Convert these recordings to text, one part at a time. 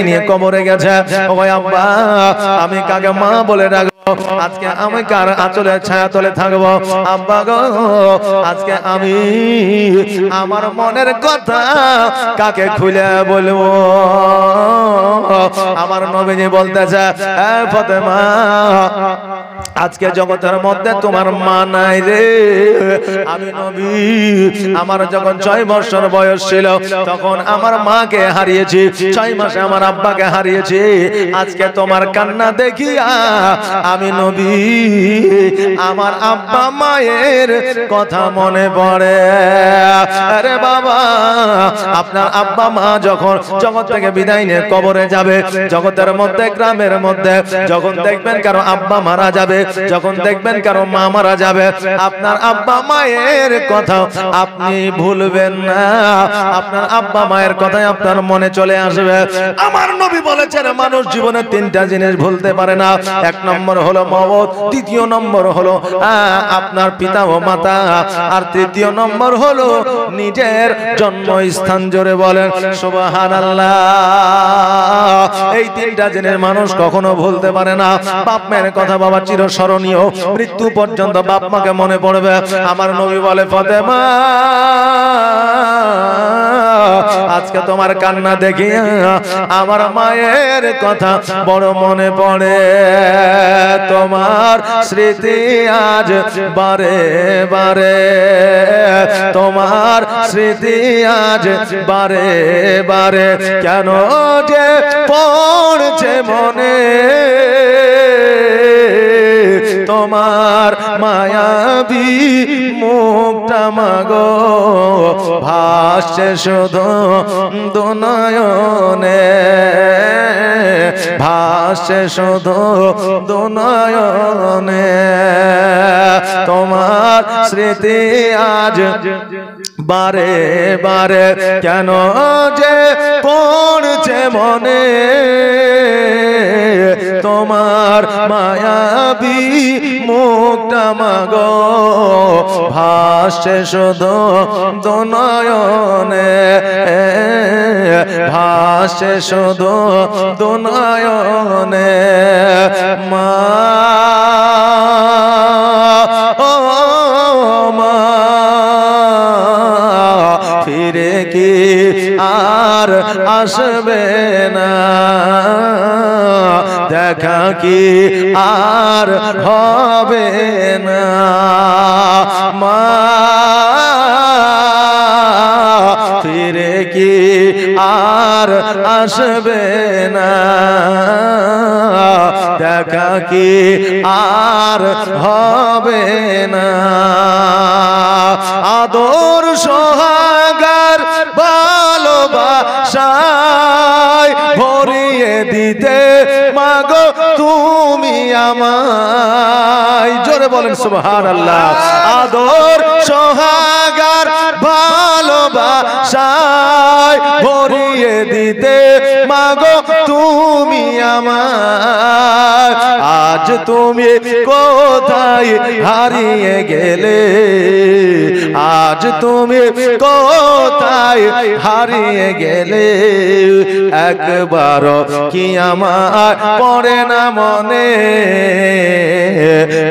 নিয়ে কবরে গেছে। ওই আব্বা আমি কাকে মা বলে ডাকবো? আজকে আমি কার আঁচলের ছায়া তলে থাকবো? আব্বা গো আজকে আমি আমার মনের কথা কাকে খুলে বলবো? আমার নবীজি বলতেছে, এ ফাতেমা আজকে জগতের মধ্যে তোমার মা নাই রে। আমি নবী আমার যখন 6 বছর বয়স ছিল তখন আমার মাকে হারিয়েছি, 6 মাসে আমার আব্বাকে হারিয়েছি। আজকে তোমার কান্না দেখিয়া আমি নবী আমার আব্বা মায়ের কথা মনে পড়ে। আরে বাবা আপনার আব্বা মা যখন জগৎ থেকে বিদায় নিয়ে কবরে যাবে, জগতের মধ্যে গ্রামের মধ্যে যখন দেখবেন কারো আব্বা মারা যাবে, যখন দেখবেন কারো মা মারা যাবে, আপনার আব্বা মায়ের কথা আপনি ভুলবেন না। আপনার আব্বা মায়ের কথাই আপনার মনে চলে আসবে। আমার নবী বলেছেন মানুষ জীবনে 3টা জিনিস ভুলতে পারে না। 1 নম্বর হলো মওত, 2য় নম্বর হলো আপনার পিতা ও মাতা, আর 3য় নম্বর হলো নিজের জন্মস্থান। জোরে বলেন সুবহানাল্লাহ। এই 3টা জিনিস মানুষ কখনো ভুলতে পারে না। বাপ মায়ের কথা বাবা চিরস্মরণীয়, মৃত্যু পর্যন্ত বাপ মাকে মনে পড়বে। আমার নবী বলে ফাতেমা আজকে তোমার কান্না দেখিয়া আমার মায়ের কথা বড় মনে পড়ে। তোমার স্মৃতি আজ বারে বারে, তোমার স্মৃতি আজ বারে বারে কেন যে পড়ছে মনে। তোমার মায়াবী মুখটা মাগো ভাসছে শুধু দুনয়নে, ভাসছে শুধু দুনয়নে। তোমার স্মৃতি আজ বারে বারে কেন যে পড়ছে মনে। তোমার মায়াবী মুখটা মাগো ভাসছে শুধু দুনয়নে, ভাসছে শুধু দুনয়নে। মা ও মা ফিরে কি আর আসবে না, দেখা কি আর হবে না। মা ফিরে কি আর আসবে না, দেখা কি আর হবে না। আদর সোহাগার ভালোবাসায় ভরিয়ে দিতে মাগো তুমি আমায়। জোরে বলেন সুবহানাল্লাহ। আদর সোহাগার ভালোবাসায় ভরিয়ে দিতে মাগো তুমি আমায়। আজ তুমি কোথায় হারিয়ে গেলে, আজ তুমি কোথায় হারিয়ে গেলে। একবার কি আমার পড়ে না মনে,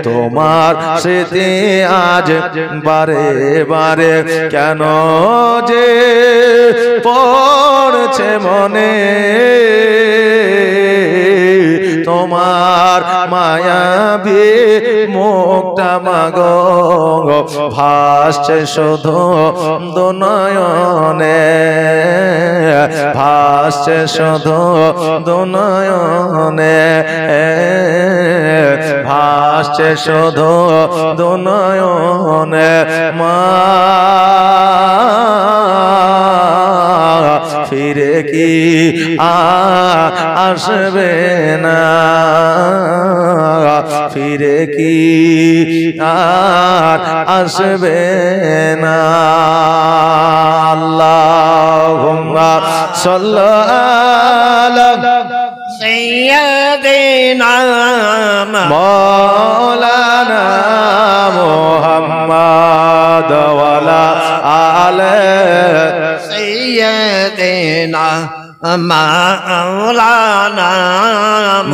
তোমার স্মৃতি আজ বারে বারে কেন যে পড়ছে মনে। তোমার মায়াবী মুখটা মাগো ভাসছে শুধু দুনয়নে, ভাসছে শুধু দুনয়নে, ভাসছে শুধু দুনয়নে। মা ফিরে কি আসবে না, ফিরে কি আর আসবে না। আল্লাহুম্মা সাল্লি আলা সাইয়্যিদিনা মাওলানা মুহাম্মদ ওয়া আলা আলি সাইয়্যিদিনা মাওলানা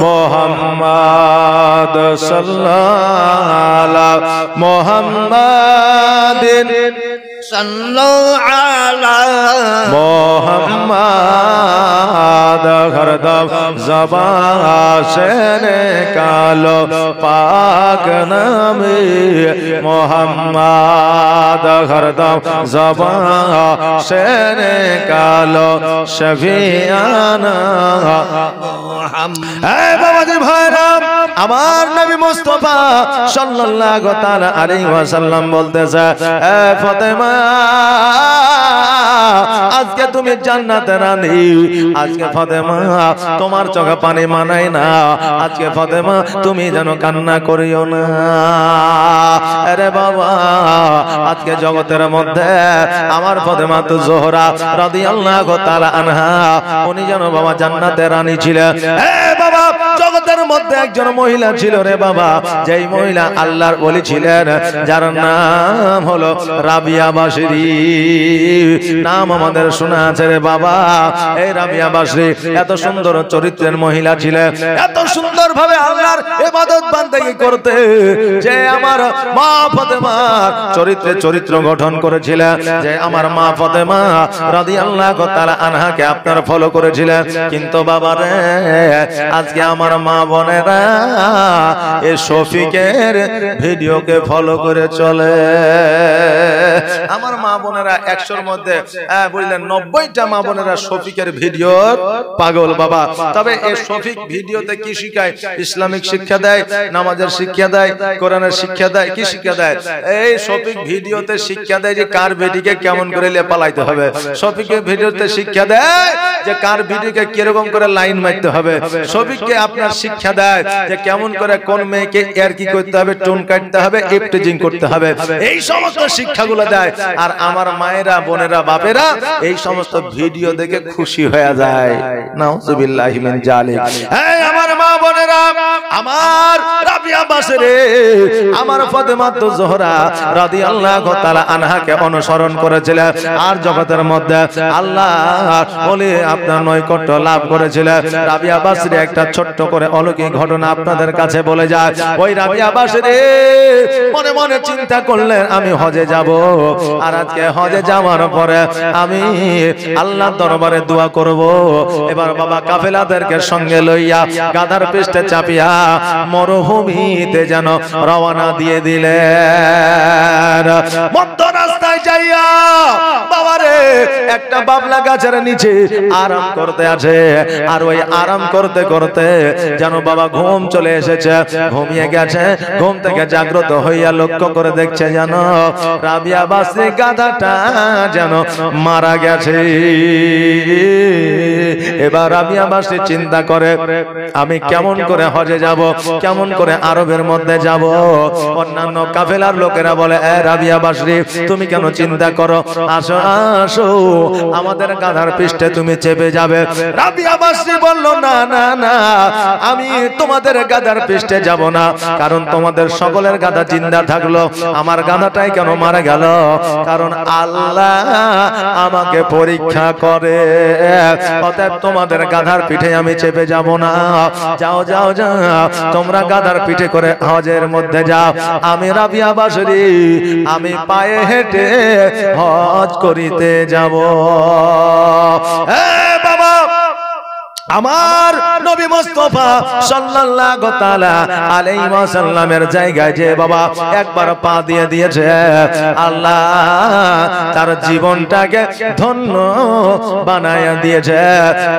মুহাম্মদ সাল্লাল্লাহু মুহাম্মাদিন সাল্লাল্লাহু আলা মোহাম্মদ হরদম জবান সে নিকালো পাক নামে মোহাম্মদ হরদম জবান সে নিকালো শফিয়ানা মুহাম্মদ। এই বাবাজি ভাইরা, আমার নবী মুস্তাফা সাল্লাল্লাহু তাআলা আলাইহি ওয়াসাল্লাম বলতেছে, এ ফাতেমা আজকে তুমি জান্নাতের রানী। আজকে ফাতেমা তোমার চোখে পানি মানায় না। আজকে ফাতেমা তুমি যেন কান্না করিও না। আরে বাবা, আজকে জগতের মধ্যে আমার ফাতেমা তো জোহরা রাদিয়াল্লাহু তাআলা আনহা, উনি যেন বাবা জান্নাতের রানী ছিলেন। এ বাবা, জগতের মধ্যে একজন মহিলা ছিল রে বাবা, যেই মহিলা আল্লাহর ওলি ছিলেন, যার নাম হলো রাবিয়া বাশরি। নাম আমাদের শোনা আছে রে বাবা। এই রাবিয়া বাশরি এত সুন্দর চরিত্রের মহিলা ছিলেন, এত সুন্দর ভাবে আল্লাহর ইবাদত বান্দেগি করতে, যে আমার মা ফাতেমার চরিত্রে চরিত্র গঠন করেছিলেন, যে আমার মা ফাতেমা রাদিয়াল্লাহু তাআলা আনহাকে আপনার ফলো করেছিলেন। কিন্তু বাবা রে, আজকে আমার মা বোনেরা এই শফিকের ভিডিওকে ফলো করে চলে। আমার মা বোনেরা 100-র মধ্যে বুঝলেন 90টা মা বোনেরা শফিকের ভিডিওর পাগল বাবা। তবে এই শফিক ভিডিওতে কি শিখায়? ইসলামিক শিক্ষা দেয়, নামাজের শিক্ষা দেয়, কোরআনের শিক্ষা দেয়। কি শিক্ষা দেয়? এই শফিক ভিডিওতে শিক্ষা দেয় যে কার বেটিকে কেমন করে পালাইতে হবে। শফিকের ভিডিওতে শিক্ষা দেয় যে কার ভিডিওকে কিরকম করে লাইন মারতে হবে। শফিককে আপনার শিক্ষা দেয় যে কেমন করে কোন মেয়েকে ইয়ারকি করতে হবে, টোন কাটতে হবে, ইফটিজিং করতে হবে। এই সমস্ত শিক্ষাগুলো দেয়। আর আমার মায়েরা, বোনেরা, বাপেরা এই সমস্ত ভিডিও দেখে খুশি হয়ে যায়। নাউজুবিল্লাহি মিন জালিক। এই আমার মা বোনেরা, আমার রাবিয়া বাশরি আমার ফাতেমা তো জোহরা রাদিয়াল্লাহু তাআলা আনহাকে অনুসরণ করেছিলেন, আর জগতের মধ্যে আল্লাহ বলে আপনার নৈকট্য লাভ করেছিলেন। রাবিয়া বাশরি একটা ছোট্ট করে অলৌকিক ঘটনা আপনাদের কাছে বলে যায়। ওই রাবিয়া বাশরি মনে মনে চিন্তা করলেন, আমি হজে যাব, আর আজকে হজে যাওয়ার পরে আমি আল্লাহর দরবারে দোয়া করব। এবার বাবা কাফেলাদেরকে সঙ্গে লইয়া গাধার পৃষ্ঠে চাপিয়া মরুভূমিতে যেন রওনা দিয়ে দিলেন। মধ্য রাস্তায় যাইয়া বাবারে একটা বাবলা গাছের নিচে আরাম করতে আছে। আর ওই আরাম করতে করতে যেন বাবা ঘুম চলে এসেছে, ঘুমিয়ে গেছে। ঘুম থেকে জাগ্রত হইয়া লক্ষ্য করে দেখছে যেন রাবিয়া বাশরি গাধাটা যেন মারা গেছে। এবার রাবিয়া বাশরি চিন্তা করে, আমি কেমন করে হজে যাব, কেমন করে আরবের মধ্যে যাব। অন্যান্য কাফেলার লোকেরা বলে, এ রাবিয়া বাশরি তুমি কেন চিন্তা করো, আসো আসো আমাদের গাধার পৃষ্ঠে তুমি চেপে যাবে। রাবিয়া বাশরি বলল, না না না, আমি তোমাদের গাধার পৃষ্ঠে যাব না, কারণ তোমাদের সকলের গাধা জিন্দা থাকলো, আমার গাধাটাই কেন মারা গেল? কারণ আল্লাহ আমাকে পরীক্ষা করে, অতএব তোমাদের গাধার পিঠে আমি চেপে যাব না। যাও যাও যাও, তোমরা গাধার পিঠে করে হজের মধ্যে যাও। আমি রাবিয়া বাশরি আমি পায়ে হেঁটে হজ করিতে যাব। বাবা, আমার নবী মুস্তাফা সাল্লাল্লাহু তাআলা আলাইহি ওয়াসাল্লামের জায়গায় যে বাবা একবার পা দিয়ে দিয়েছে, আল্লাহ তার জীবনটাকে ধন্য বানায়া দিয়েছে,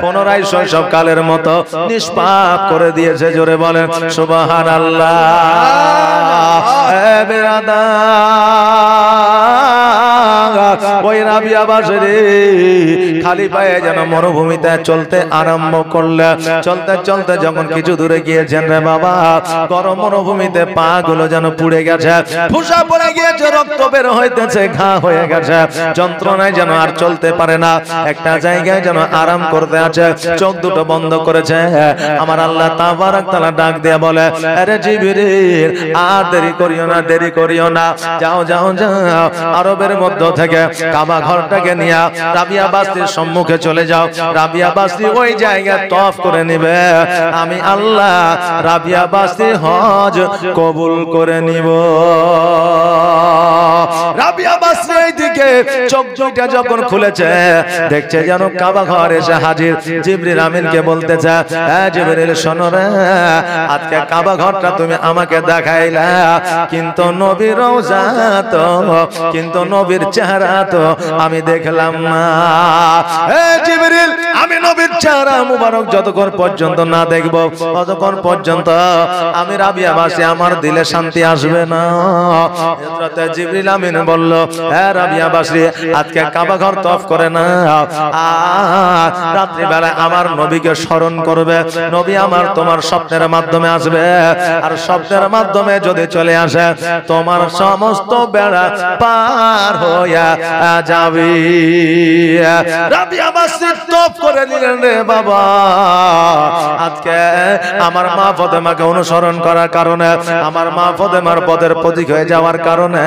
পুনরায় শৈশবকালের মতো নিষ্পাপ করে দিয়েছে। জোরে বলেন সুবহানাল্লাহ। ওই রাবিয়া বাশরি খালি পায়ে যেন মরুভূমিতে চলতে আরম্ভ করলে, চলতে চলতে যখন কিছু দূরে গিয়েছেন রে বাবা, গরম মরুভূমিতে পা গুলো যেন পুড়ে গেছে, ফুসা পড়ে গিয়েছে, রক্ত বের হইতেছে, ঘা হয়ে গেছে, যন্ত্রণায় যেন আর চলতে পারে না। একটা জায়গায় যেন আরাম করতে আছে, চোখ দুটো বন্ধ করেছে। আমার আল্লাহ তাবারক তাআলা ডাক দিয়ে বলে, আরে জিবরিল আর দেরি করিও না, দেরি করিও না, যাও যাও যাও, আরবের মধ্য থেকে কাবা ঘরটাকে নিয়ে রাবিয়া বাস্তির সম্মুখে চলে যাও। রাবিয়া বাস্তি ওই জায়গায় তওয়াফ করে নেবে। আমি আল্লাহ রাবিয়া বাস্তির হজ কবুল করে নিব। রাবিয়া বাস্তি এইদিকে চোখ দুইটা যখন খুলেছে, দেখছে যেন কাবা ঘর এসে হাজির। জিবরিল আমিনকে বলতেছে, জিবরিল শোনো রে, আজকে কাবা ঘরটা তুমি আমাকে দেখাইলা, কিন্তু নবীর রওজা তো, কিন্তু নবীর চেহারা তো আমি দেখলাম না। জিবরিল, আমি নবীর চেহারা মুবারক যতক্ষণ পর্যন্ত না দেখব ততক্ষণ পর্যন্ত আমি রাবিয়া বাসী আমার দিলে শান্তি আসবে না। হযরত জিবরিল আমিন বলল, রাবিয়া বাসী আজকে কাবা ঘর তওয়াফ করে না, আর রাত্রি বেলায় আমার নবীকে স্মরণ করবে। নবী আমার তোমার স্বপ্নের মাধ্যমে আসবে, আর স্বপ্নের মাধ্যমে যদি চলে আসে তোমার সমস্ত বেড়া পার হইয়া যাবে। রাবিয়া বাসী তওয়াফ করে নিলেন রে বাবা। আজকে আমার মা ফাতেমাকে অনুসরণ করার কারণে, আমার মা ফাতেমার পদের প্রতীক হয়ে যাওয়ার কারণে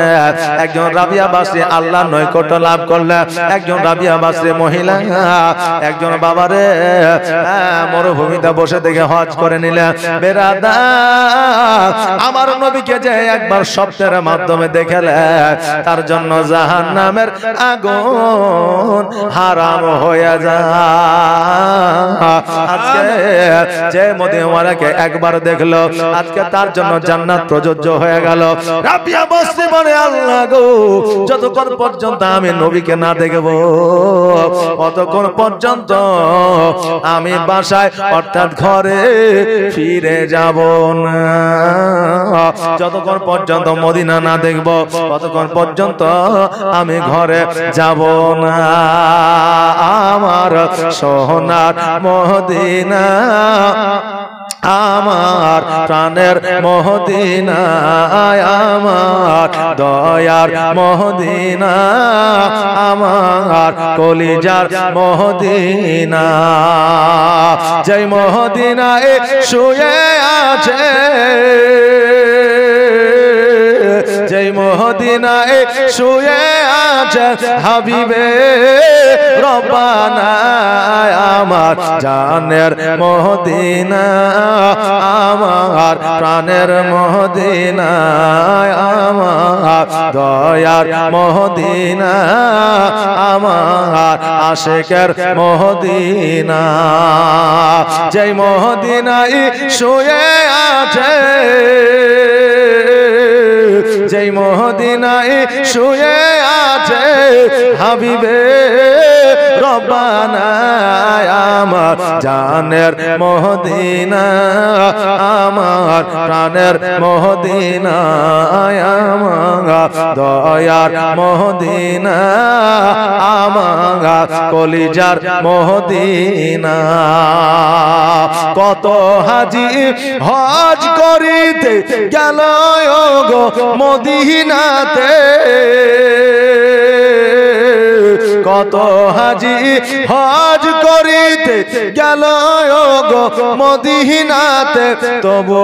একজন রাবিয়া বাসী আল্লাহর নৈকট্য লাভ করলে, একজন রাবিয়া বাসী মহিলা একজন বাবারে মরুভূমিতে বসে থেকে হজ করে নিলে। বেরাদার, আমার নবীকে যে একবার স্বপ্নের মাধ্যমে দেখলে তার জন্য জাহান্নামের আগুন হারাম হয়ে যায়। আজকে যে মদিনাওয়ালাকে একবার দেখলো, আজকে তার জন্য জান্নাত প্রযোজ্য হয়ে গেল। রাবিয়া বাসী বলে, আল্লাহ গো, যতক্ষণ পর্যন্ত আমি নবীকে না দেখব ততক্ষণ পর্যন্ত আমি বাসায় অর্থাৎ ঘরে ফিরে যাব না। যতক্ষণ পর্যন্ত মদিনা না দেখব ততক্ষণ পর্যন্ত আমি ঘরে যাব না। আমার সোনার মদিনা, আমার প্রাণের মদিনা, আমার দয়ার মদিনা, আমার কলিজার মদিনা, যেই মদিনায় শুয়ে আছে, যেই মদিনায় শুয়ে আছে হাবিবে রব্বানা, আমার জানের মদিনা, আমার প্রাণের মদিনা, আমার দয়ার মদিনা, আমার আশিকের মদিনা, যেই মদিনায় শুয়ে আছে, যেই মদিনায় শুয়ে আছে হাবিবে রব্বানা, আমার জানের মদিনা, আমার প্রাণের মদিনা, আমার দয়ার মদিনা, আমার কলিজার মদিনা। কত হাজি হজ করিতে গেল গো মদিনাতে, কত হাজি হজ করিতে গেল গো মদিনাতে, তবু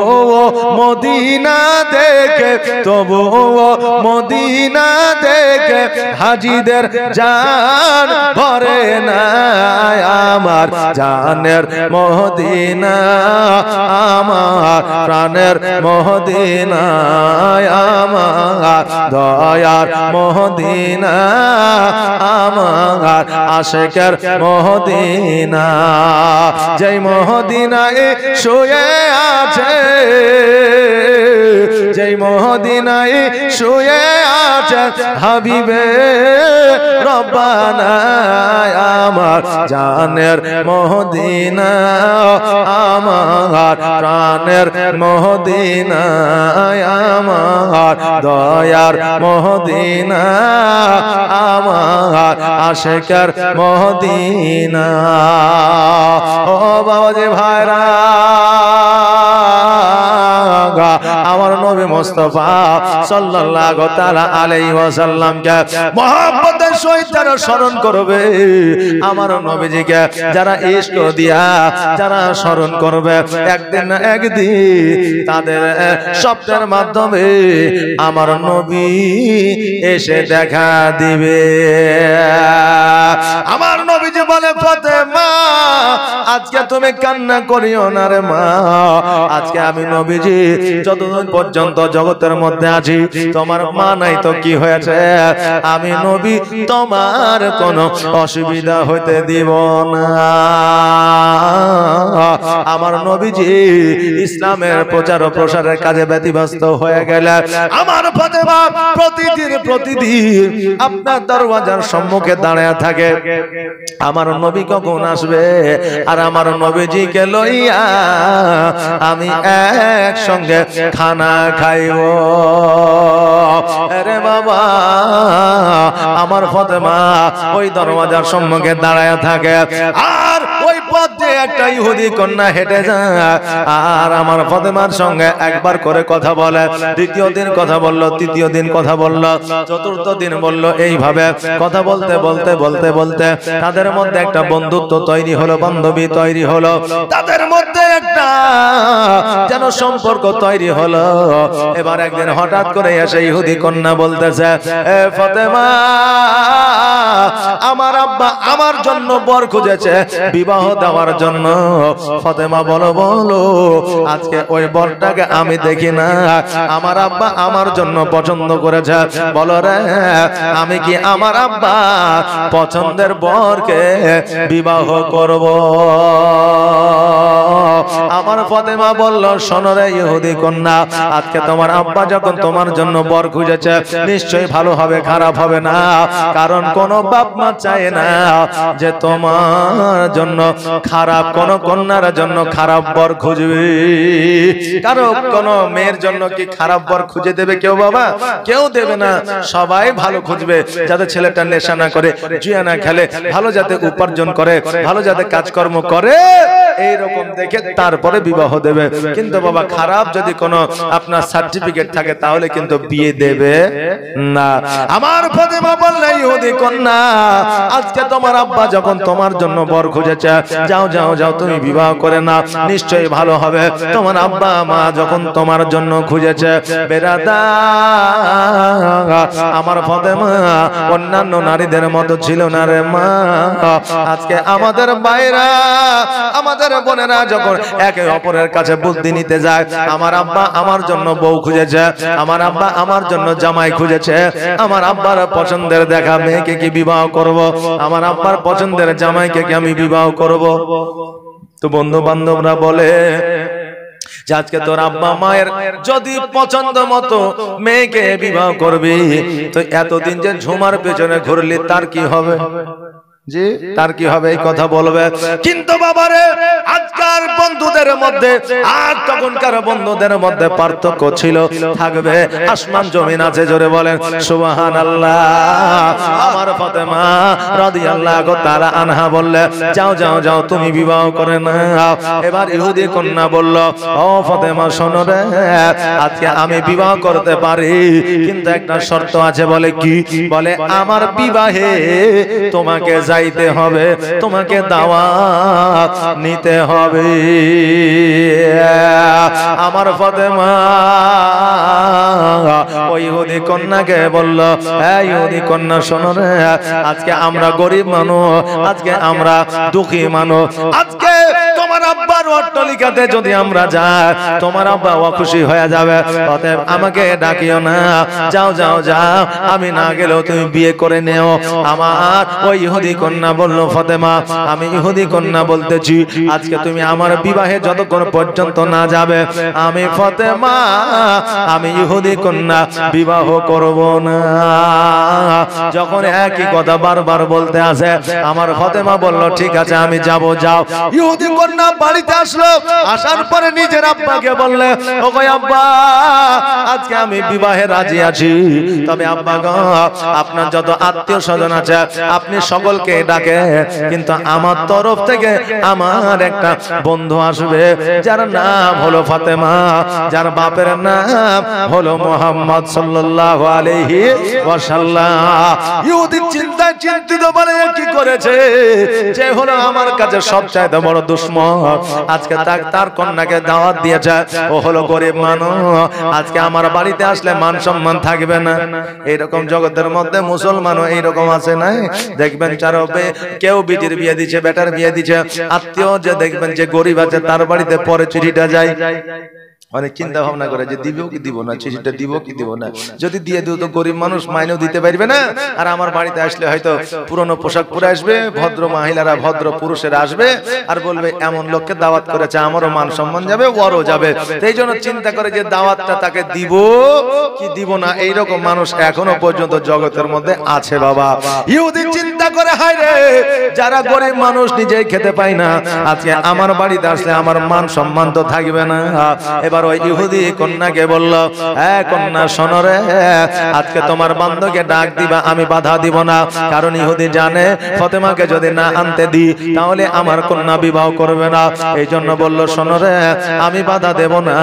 মদিনা দেখে, তবু মদিনা দেখে হাজিদের জান ভরে না। আমার জানের মদিনা, আমার প্রাণের মদিনা, আমার দয়ার মদিনা, আমার আশিকের মদিনা, যেই মদিনায় শুয়ে আছে, যেই মদিনায় শুয়ে আছে হাবিবে রব্বানা, আমার জানের মদিনা, আমার প্রাণের মদিনা, আমার দয়ার মদিনা, আমার আশিকের মদিনা। ও বাবাজি ভাইরা, আমার নবী মুস্তাফা সাল্লাল্লাহু তাআলা আলাইহি ওয়াসাল্লামকে মহব্বতের সহিত যারা স্মরণ করবে, আমার নবীজিকে যারা ইশক দিয়া যারা স্মরণ করবে, একদিন না একদিন তাদের স্বপ্নের মাধ্যমে আমার নবী এসে দেখা দিবে। আমার নবীজি বলে, ফাতেমা আজকে তুমি কান্না করিও না রে মা, আজকে আমি নবীজি যতদিন পর্যন্ত জগতের মধ্যে আছি, তোমার মা নাই তো কি হয়েছে, আমি নবী তোমার কোনো অসুবিধা হইতে দিব না। আমার নবীজি ইসলামের প্রচার ও প্রসারের কাজে ব্যতিব্যস্ত হয়ে গেলেন। আমার ফাতেমা প্রতিদিন আপনার দরওয়াজার সম্মুখে দাঁড়ায় থাকে, আমার নবী কখন আসবে আর আমার নবীজিকে লইয়া আমি একসঙ্গে খানা খাইব। আরে বাবা, আমার ফাতেমা ওই দরওয়াজার সম্মুখে দাঁড়ায় থাকে, আর ওই পথে একটা ইহুদি কন্যা হেঁটে যায়, আর আমার ফাতেমার সঙ্গে একবার করে কথা বলে, দ্বিতীয় দিন কথা বললো, তৃতীয় দিন কথা বললো, চতুর্থ দিন বললো। এইভাবে কথা বলতে বলতে বলতে বলতে তাদের মধ্যে একটা বন্ধুত্ব তৈরি হলো, বান্ধবী তৈরি হলো, তাদের মধ্যে একটা যেন সম্পর্ক তৈরি হলো। এবার একদিন হঠাৎ করে এসে ইহুদি কন্যা বলতেছে, এ ফাতেমা, আমার আব্বা আমার জন্য বর খুঁজেছে বিবাহ দেওয়ার জন্য। ফাতেমা বলো বলো, আজকে ওই বরটাকে আমি দেখি না, আমার আব্বা আমার জন্য পছন্দ করেছে, বলো রে আমি কি আমার আব্বা পছন্দের বরকে বিবাহ করব? আমার ফাতেমা বলল, শোনো রে ইহুদি কন্যা, আজকে তোমার আব্বা যখন তোমার জন্য বর খুঁজেছে, নিশ্চয়ই ভালো হবে, খারাপ হবে না, কারণ কোন বাপ মা চায় না যে তোমার জন্য খারাপ কোন কন্যার জন্য খারাপ বর খুঁজবে। কারো কোন মেয়ের জন্য কি খারাপ বর খুঁজে দেবে কেউ? বাবা, কেউ দেবে না। সবাই ভালো খুঁজবে, যাতে ছেলেটা নেশা না করে, জুয়া না খেলে, ভালো যাতে উপার্জন করে, ভালো যাতে কাজকর্ম করে, এইরকম দেখে তারপরে বিবাহ দেবে। কিন্তু বাবা, খারাপ যদি কোনো আপনার সার্টিফিকেট থাকে তাহলে কিন্তু বিয়ে দেবে না। আমার ফাতেমা বলল, ইহুদি কন্যা, আজকে তোমার আব্বা যখন তোমার জন্য বর খুঁজেছে, যাও যাও যাও, তুমি বিবাহ করে না, নিশ্চয়ই ভালো হবে। তোমার আব্বা মা যখন তোমার জন্য খুঁজেছে, বেরাদা, আমার ফাতেমা অন্যান্য নারীদের মতো ছিল না রে মা। আজকে আমাদের বাইরা, আমাদের বোনেরা যখন একে অপরের কাছে বুদ্ধি নিতে যায়, আমার আব্বা আমার জন্য বউ খুঁজেছে, আমার আব্বা আমার জন্য জামাই খুঁজেছে, আমার আব্বার পছন্দের দেখা মেয়েকে কি বিবাহ করব, আমার আব্বার পছন্দের জামাইকে কি আমি বিবাহ করব? তো বন্ধু বান্ধবরা বলে যে আজকে তোর আব্বা মায়ের যদি পছন্দ মতো মেয়েকে বিবাহ করবি, তো এতদিন যে ঝুমার পেছনে ঘুরলি তার কি হবে? জি, তার কি হবে? এই কথা বলবে। কিন্তু বাবারে, আজকাল বন্ধুদের মধ্যে আর তখনকার বন্ধুদের মধ্যে পার্থক্য ছিল, থাকবে আসমান জমিন আছে। জোরে বলেন সুবহানাল্লাহ। আমার ফাতেমা রাদিয়াল্লাহু তাআলা আনহা বললে, যাও যাও যাও, তুমি বিবাহ করে নাও। এবার ইহুদি কন্যা বলল, ও ফাতেমা শোনো রে, আজকে আমি বিবাহ করতে পারি, কিন্তু একটা শর্ত আছে। বলে কি? বলে আমার বিবাহে তোমাকে যাইতে হবে, তোমাকে দাওয়াত নিতে হবে। আমার ফাতেমা ওই ইহুদি কন্যাকে বলল, হ্যাঁ ইহুদি কন্যা শোনো রে, আজকে আমরা গরিব মানুষ, আজকে আমরা দুঃখী মানুষ, আজকে তোমার আব্বার অট্টালিকাতে যদি আমরা যাই, তোমার আব্বা অখুশি হয়ে যাবে, অতএব আমাকে ডাকিও না, যাও যাও যাও, আমি না গেলেও তুমি বিয়ে করে নেও। আমার ওই ইহুদি কন্যা বলল, ফাতেমা আমি ইহুদি কন্যা বলতেছি, আজকে তুমি আমার বিবাহে যতক্ষণ পর্যন্ত না যাবে, আমি ফাতেমা আমি ইহুদি কন্যা বিবাহ করব না। যখন একই কথা বারবার বলতে আসে, আমার ফাতেমা বলল, ঠিক আছে আমি যাব। যাও। ইহুদি কন্যা কন্যা বাড়িতে আসলো, আসার পরে নিজের আব্বাকে বললে, ও ভাই আব্বা, আজকে আমি বিবাহে রাজি আছি, তবে আব্বা গো, আপনার যত আত্মীয় স্বজন আছে আপনি সকলকে ডাকে, কিন্তু আমার তরফ থেকে আমার একটা বন্ধু আসবে, যার নাম হলো ফাতেমা, যার বাপের নাম হলো মুহাম্মদ সাল্লাল্লাহু আলাইহি ওয়াসাল্লাম। ইহুদি চিন্তায় চিন্তিত, বলে কি করেছে, যে হলো আমার কাছে সবচাইতে বড় দুশমন, আজকে তার কন্যাকে দাওয়াত দিয়েছে, ও হলো গরিব মানুষ, আজকে আমার বাড়িতে আসলে মান সম্মান থাকবে না। এইরকম জগতের মধ্যে মুসলমানও এইরকম আছে না, দেখবেন কেউ বিটির বিয়ে দিচ্ছে, বেটার বিয়ে দিচ্ছে, আত্মীয় যে দেখবেন যে গরিব আছে তার বাড়িতে পরে চিঠিটা যায়, অনেক চিন্তা ভাবনা করে যে দিব কি দিব না, চিঠিটা দিব কি দিব না, যদি দিয়ে দিও তো গরিব মানুষ মাইনেও দিতে পারবে না, আর আমার বাড়িতে আসলে হয়তো পুরনো পোশাক পরে আসবে, ভদ্র মহিলারা ভদ্র পুরুষেরা আসবে, আর বলবে এমন লোককে দাওয়াত করেছে, আমারও মান সম্মান যাবে, ওরও যাবে। এই জন্য চিন্তা করে যে দাওয়াতটা তাকে দিব কি দিব না, এইরকম মানুষ এখনো পর্যন্ত জগতের মধ্যে আছে বাবা। ইহুদি চিন্তা করে, হায় রে, যারা গরিব মানুষ নিজেই খেতে পায় না, আজকে আমার বাড়িতে আসলে আমার মান সম্মান তো থাকবে না। এবার ওই ইহুদি কন্যাকে বলল, হ্যাঁ কন্যা শোনো রে, আজকে তোমার বান্ধবকে ডাক দিবা, আমি বাধা দিব না, কারণ ইহুদি জানে ফাতেমাকে যদি না আনতে দিই তাহলে আমার কন্যা বিবাহ করবে না, এই জন্য বলল, শোনো রে, আমি বাধা দেব না,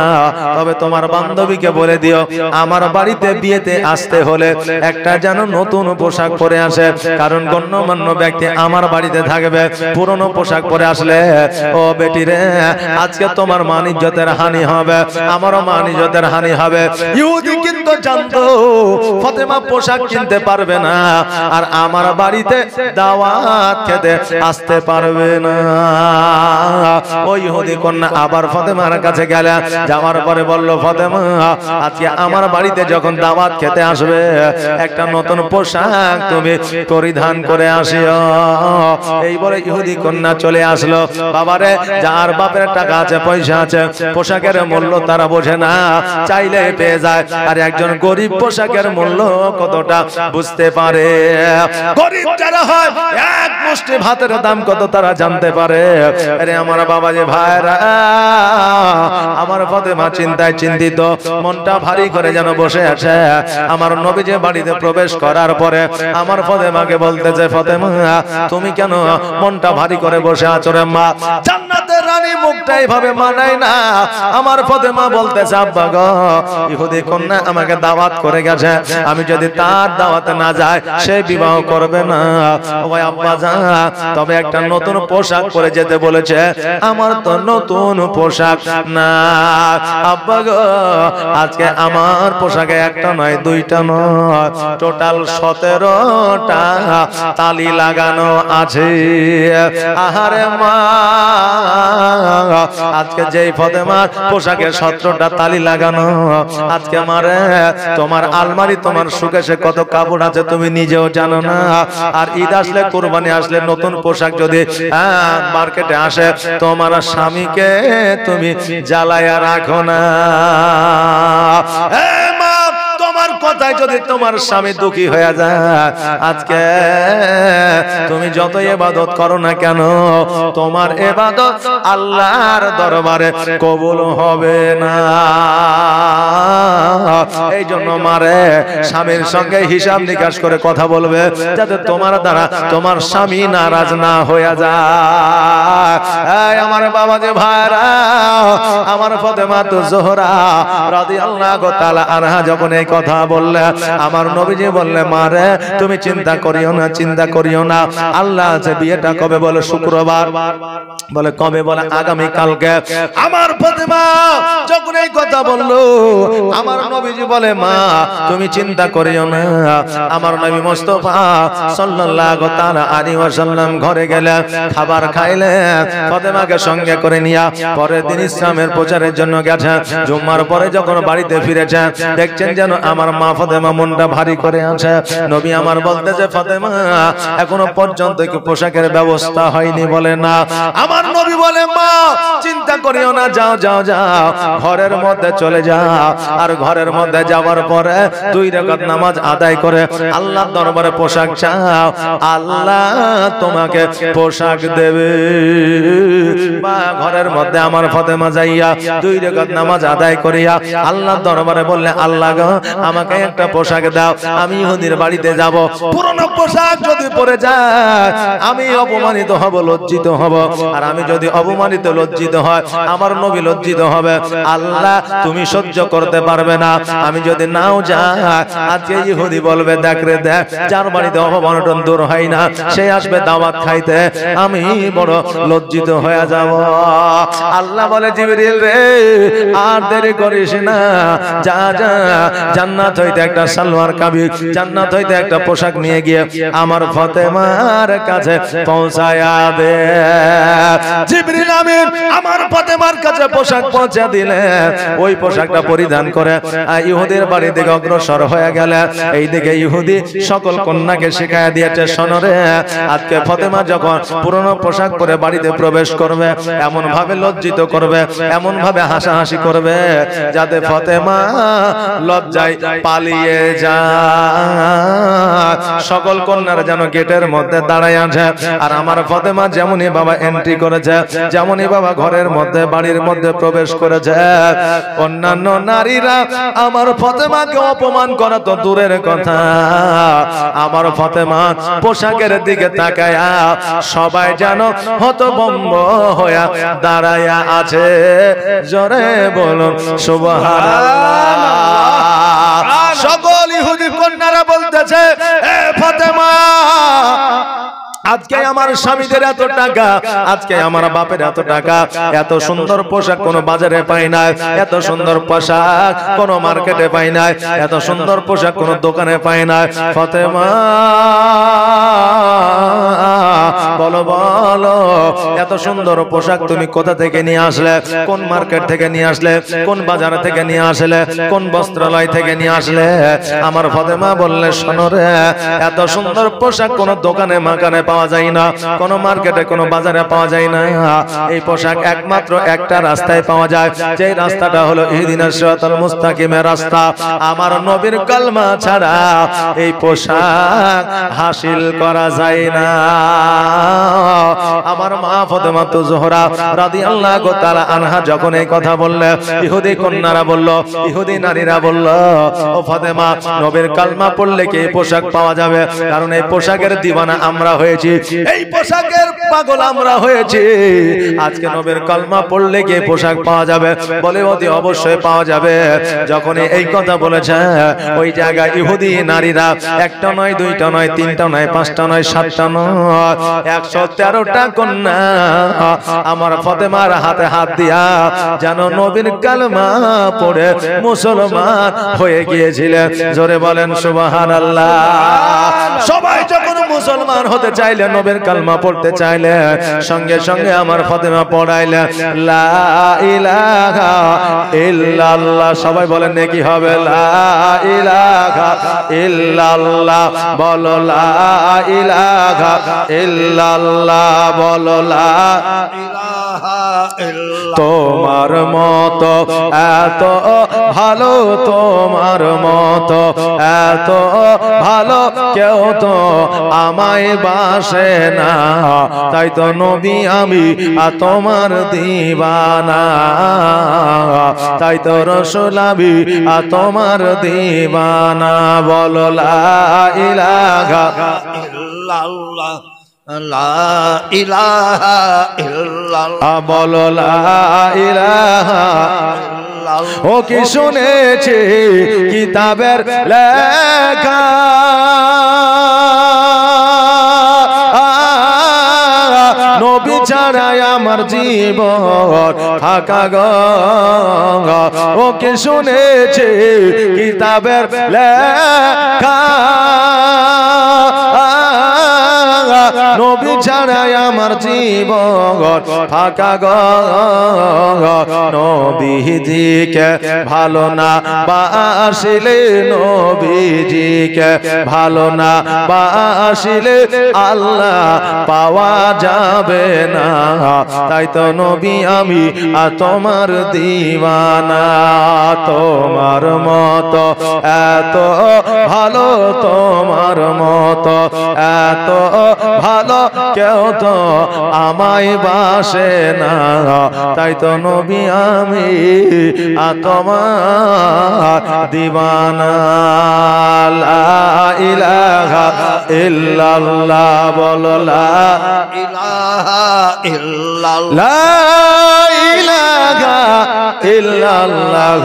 তবে তোমার বান্ধবীকে বলে দিও আমার বাড়িতে বিয়েতে আসতে হলে একটা যেন নতুন পোশাক পরে আসে, কারণ গণ্যমান্য ব্যক্তি আমার বাড়িতে থাকবে, পুরনো পোশাক পরে আসলে ও বেটি রে, আজকে তোমার মান ইজ্জতের হানি হবে, আমারও মান ইজ্জতের হানি হবে। ইহুদি কিন্তু জানতো ফাতেমা পোশাক কিনতে পারবে না, আর আমার বাড়িতে দাওয়াত খেতে আসতে পারবে না। ওই ইহুদি কন্যা আবার ফাতেমার কাছে গেল, যাওয়ার পরে বলল, ফাতেমা, আজকে আমার বাড়িতে যখন দাওয়াত খেতে আসবে একটা নতুন পোশাক তুমি পরিধান করে আসিও। এই বলে ইহুদি কন্যা চলে আসলো। বাবারে, যার বাপের টাকা আছে পয়সা আছে, পোশাকের মূল্য তারা বোঝে না, চাইলে পেয়ে যায়, আর একজন গরিব পোশাকের মূল্য কতটা বুঝতে পারে। গরিব যারা হয় এক মুষ্টি ভাতের দাম কত তারা জানতে পারে। আরে আমার বাবা যে ভাইরা, আমার ফাতেমা চিন্তায় চিন্তিত, মনটা ভারী করে যেন বসে আছে। আমার নবী যে বাড়িতে প্রবেশ করার পরে আমার ফাতেমাকে বলতেছে, ফাতেমা তুমি কেন মনটা ভারী করে বসে আছো রে মা? জান্নাতের রানী মুখটা এইভাবে মানায় না। আমার ফাতেমা বলতেছে, আব্বা গো, ইহুদি কন্যা আমাকে দাওয়াত করে গেছে, আমি যদি তার দাওয়াতে না যাই সে বিবাহ করবে না। ওই আব্বা যা, তবে একটা নতুন পোশাক পরে যেতে বলেছে, আমার তো নতুন পোশাক না। আব্বা গো, আজকে আমার পোশাকে একটা নয়, দুইটা নয়, টোটাল 17টা তালি লাগানো আছে। আহারে মা, আজকে যেই ফাতেমার পোশাকে 17টা তালি লাগানো, আজকে মারে তোমার আলমারি তোমার সুকেশে কত কাপড় আছে তুমি নিজেও জানো না। আর ঈদ আসলে, কুরবানি আসলে নতুন পোশাক যদি মার্কেটে আসে, তোমার স্বামীকে তুমি জ্বালায়া রাখো না। তোমার কথায় যদি তোমার স্বামী দুঃখী হয়ে যায়, আজকে তুমি যত ইবাদত করো না কেন, তোমার ইবাদত আল্লাহর দরবারে কবুল হবে না। এই জন্য মারে স্বামীর সঙ্গে হিসাব নিকাশ করে কথা বলবে, যাতে তোমার দ্বারা তোমার স্বামী নারাজ না হয়ে যায়। আমার বাবা যে ভাইরা, আমার ফাতেমা তো জোহরা রাদিয়াল্লাহু তাআলা আনহা যখন এই কথা বললে, আমার নবীজি বললে, মারে তুমি চিন্তা করিও না, চিন্তা করিও না, আল্লাহ আছে। বিয়েটা কবে? বলে শুক্রবার। বলে কবে? বলে আগামী কালকে। আমার ফাতেমা যখন এই কথা বললো, আমার নবীজি বলে, মা তুমি চিন্তা করিও না। আমার নবী মুস্তাফা সাল্লাল্লাহু তাআলা আলাইহি ওয়াসাল্লাম ঘরে গেলে, খাবার খাইলে, ফাতেমাকে সঙ্গে করে নিয়া পরের দিন ইসলামের প্রচারের জন্য গেছে। জুম্মার পরে যখন বাড়িতে ফিরেছে, দেখছেন যেন আমার মা ফাতেমা মনটা ভারী করে আছে। নবী আমার বলতেছে ফাতেমা এখনো পর্যন্ত কি পোশাকের ব্যবস্থা হয়নি? বলে না। আমার নবী বলে মা চিন্তা করিও না, যাও যাও যাও ঘরের মধ্যে চলে যাও, আর ঘরের মধ্যে যাওয়ার পরে 2 রাকাত নামাজ আদায় করে আল্লাহর দরবারে পোশাক চাও, আল্লাহ তোমাকে পোশাক দেবে। মা ঘরের মধ্যে আমার ফাতেমা যাইয়া 2 রাকাত নামাজ আদায় করিয়া আল্লাহর দরবারে বললে আল্লাহ গো আমাকে একটা পোশাক দাও, আমি ইহুদির বাড়িতে যাব। পুরনো পোশাক যদি পরে যায় আমি অপমানিত হব, লজ্জিত হব, আর আমি যদি অপমানিত লজ্জিত হয় আমার নবী লজ্জিত হবে। আল্লাহ তুমি সহ্য করতে পারবে না, আমি যদি নাও যাই আজকে ইহুদি বলবে দেখ রে দেখ যার বাড়িতে অপমান দূর হয় না সে আসবে দাওয়াত খাইতে, আমি বড় লজ্জিত হয়ে যাব। আল্লাহ বলে জিবরিল রে আর দেরি করিস না, যা যা জান্নাত হইতে একটা সালোয়ার কামিজ, জান্নাত হইতে একটা পোশাক নিয়ে গিয়ে আমার ফাতেমার কাছে পৌঁছায়া দে। জিবরিল আমিন আমার ফাতেমার কাছে পোশাক পৌঁছে দিলেন। ওই পোশাকটা পরিধান করে ইহুদির বাড়ি দিকে অগ্রসর হয়ে গেল। এইদিকে ইহুদি সকল কন্যাকে শিখাইয়া দিয়েছে শোনো রে আজকে ফাতেমা যখন পুরনো পোশাক পরে বাড়িতে প্রবেশ করবে এমন ভাবে লজ্জিত করবে, এমন ভাবে হাসাহাসি করবে যাতে ফাতেমা লজ্জায় পালিয়ে যায়। সকল কন্যারা যেন গেটের মধ্যে দাঁড়ায় আছে, আর আমার ফাতেমা যেমনই বাবা এন্ট্রি করেছে, যেমনই বাবা ঘরের মধ্যে বাড়ির মধ্যে প্রবেশ করেছে, অন্যান্য নারীরা আমার ফাতেমাকে অপমান করা তো দূরের কথা, আমার ফাতেমা পোশাকের দিকে তাকায়া সবাই যেন হতভম্ব হয়ে দাঁড়ায়া আছে। জোরে বলুন সুবহানাল্লাহ। সকল ইহুদি কন্যারা বলতেছে এ ফাতেমা আজকে আমার স্বামীদের এত টাকা, আজকে আমার বাপের এত টাকা, এত সুন্দর পোশাক কোন বাজারে পাই না, এত সুন্দর পোশাক কোন মার্কেটে পাই না, এত সুন্দর পোশাক কোন দোকানে পাই না। ফাতেমা বলো বলো এত সুন্দর পোশাক তুমি কোথা থেকে নিয়ে আসলে? কোন মার্কেট থেকে নিয়ে আসলে? কোন বাজার থেকে নিয়ে আসলে? কোন বস্ত্রালয় থেকে নিয়ে আসলে? আমার ফাতেমা বললে শোনো রে এত সুন্দর পোশাক কোন দোকানে মাকানে পাওয়া যায় না, কোন মার্কেটে কোন বাজারে পাওয়া যায় না। এই পোশাক একমাত্র একটা রাস্তায় পাওয়া যায়, যে রাস্তাটা হলো ইহদিনাস সিরাতাল মুস্তাকিমের রাস্তা। আমার নবীর কালমা ছাড়া এই পোশাক হাসিল করা যায় না। আমার মা ফাতেমা জোহরা রাদিয়াল্লাহু তাআলা আনহা যখন এই কথা বললে ইহুদি কন্যারা বলল, ইহুদি নারীরা বলল ও ফাতেমা নবীর কালমা পড়লে কি পোশাক পাওয়া যাবে? কারণ এই পোশাকের দিওয়ানা আমরা হয়েছি, এই পোশাকের পাগল আমরা হয়েছি। আজকে নবীর কালমা পড়লে কি পোশাক পাওয়া যাবে? বলে অতি অবশ্যই পাওয়া যাবে। যখন এই কথা বলেছে ওই জায়গায় ইহুদি নারীরা একটা নয়, দুইটা নয়, তিনটা নয়, পাঁচটা নয়, সাতটা নয়, 113টা কন্যা আমার ফাতেমার হাতে হাত দিয়া যেন নবীর কালমা পড়ে মুসলমান হয়ে গিয়েছিলেন। জোরে বলেন সুবহানাল্লাহ। সবাই যখন মুসলমান হতে চাইলে, নবীর কালমা পড়তে চাইলে, সঙ্গে সঙ্গে আমার ফাতেমা পড়াইলেন লা ইলাহা ইল্লাল্লাহ। সবাই বলেন নেকি হবে লা ইলাহা ইল্লাল্লাহ। বলো লা ইলাহা ইল্লাল্লাহ, বলো লা ইলাহা ইল্লাল্লাহ। তোমার মতো এত ভালো, তোমার মতো এত ভালো কেউ তো আমায় বাসে না, তাই তো নবী আমি তোমার দিওয়ানা, তাই তো রাসূল আমি তোমার দিওয়ানা। বলো লা ইলাহা ইল্লাল্লাহ, লা ইলাহা ইল্লাল্লাহ, বলো লা ইলাহা ইল্লাল্লাহ। ও কি শুনেছি কিতাবের লেখা, নবী ছাড়াই আমার জীবন ফাঁকা গো। ও কি শুনেছি কিতাবের লেখা, নবী ছাড়াই আমার জীবন ফাঁকা গো নবীজিকে ভালো না বাসিলে নবীজিকে ভালো না বাসিলে আল্লাহ পাওয়া যাবে না তাই তো নবী আমি আর তোমার দিওয়ানা তোমার মতো এত ভালো তোমার মতো এত ভালো কেউ তো আমায় বাসে না তাই তো নবী আমি আর তোমার দিওয়ানা লা ইলাহা ইল্লাল্লাহ বলো লা ইলাহা ইল্লাল্লাহ লা ইলাহা ইল্লাল্লাহ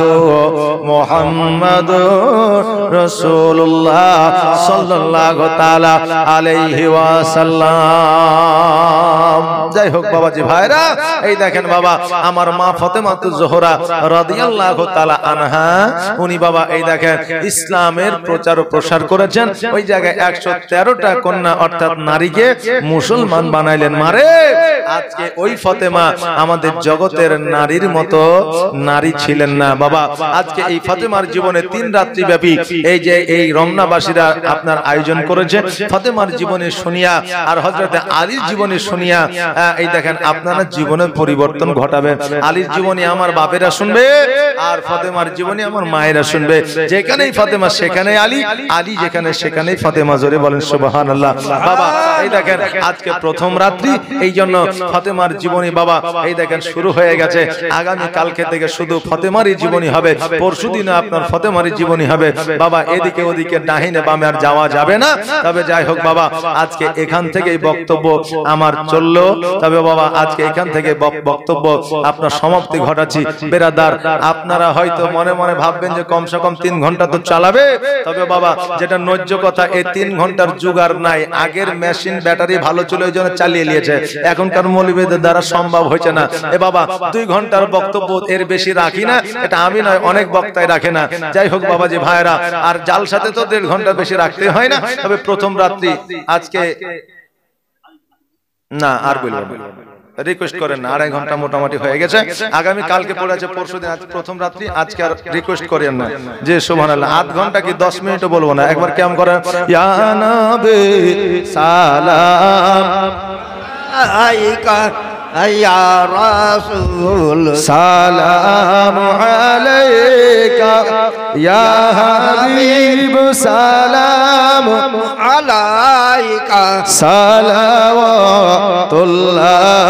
মুহাম্মাদুর রাসূলুল্লাহ সাল্লাল্লাহু তাআলা আলাইহি ওয়াসাল্লাম। যাই হোক বাবাজি ভাইরা, এই দেখেন বাবা আমার মা ফাতেমাতুজ জোহরা রাদিয়াল্লাহু তাআলা আনহা, উনি বাবা এই দেখেন ইসলামের প্রচার ও প্রসার করেছেন। ওই জায়গায় 113টা কন্যা অর্থাৎ নারীকে মুসলমান বানাইলেন। মারে আজকে ওই ফাতেমা আমাদের জগতের নারীর মতো নারী ছিলেন না বাবা। আজকে এই ফাতেমার জীবনে 3 রাত্রি ব্যাপী এই যে এই রমনাবাসীরা আপনার আয়োজন করেছে ফাতেমার জীবনে শুনিয়া আর হযরতে আলীর জীবনে শুনিয়া এই দেখেন আপনারা জীবনের পরিবর্তন ঘটাবেন। আলীর জীবনী আমার বাপেরা শুনবে আর ফাতেমার জীবনী আমার মায়েরা শুনবে। যেখানেই ফাতেমা সেখানেই আলী, আলী যেখানে সেখানেই ফাতেমা। জোরে বলেন সুবহানাল্লাহ। বাবা এই দেখেন আজকে প্রথম রাত্রি, এই জন্য ফাতেমার জীবনী বাবা এই দেখেন শুরু হয়ে গেছে। আগামী কালকে থেকে শুধু ফাতেমারই জীবনী হবে, পরশুদিন আপনার ফাতেমারই জীবনী হবে বাবা। এদিকে ওদিকে ডাহিনে বামে আর যাওয়া যাবে না। তবে যাই হোক বাবা আজকে এখান থেকেই বক্তব্য আমার চললো। তবে বাবা আজকে এখান থেকে বক্তব্য আপনার সমাপ্তি ঘটাচ্ছি। বেরাদার আপনারা হয়তো মনে মনে ভাববেন যে কমসে কম 3 ঘন্টা তো চালাবে। তবে বাবা যেটা ন্যায্য কথা, এই 3 ঘন্টার জুগার নাই। আগের মেশিন ব্যাটারি ভালো ছিল ওই জন্য চালিয়ে নিয়েছে, এখনকার মৌলবীদের দ্বারা সম্ভব হয়েছে না। এ বাবা 2 ঘন্টার বক্তব্য এর বেশি রাখি না, এটা আমি নয় অনেক বক্তাই রাখে না। যাই হোক বাবাজি ভাইরা, আর জালসাতে তো 1.5 ঘন্টা বেশি রাখতে হয় না। তবে প্রথম রাত্রি আজকে না আর বলবো না, রিকোয়েস্ট করেন না, 2.5 ঘন্টা মোটামুটি হয়ে গেছে। আগামী কালকে পড়ে আছে পরশুদিন, আজ প্রথম রাত্রি। আজকে আর রিকোয়েস্ট করেন না যে সুবহানাল্লাহ 8 ঘন্টা কি 10 মিনিটও বলবো না। একবার কেমন করেন ইয়া নবী সালাম আলাইকা ইয়া রাসূল সালাম আলাইকা ইয়া হাবিব সালাম আলাইকা সালাওয়াতুল্লাহ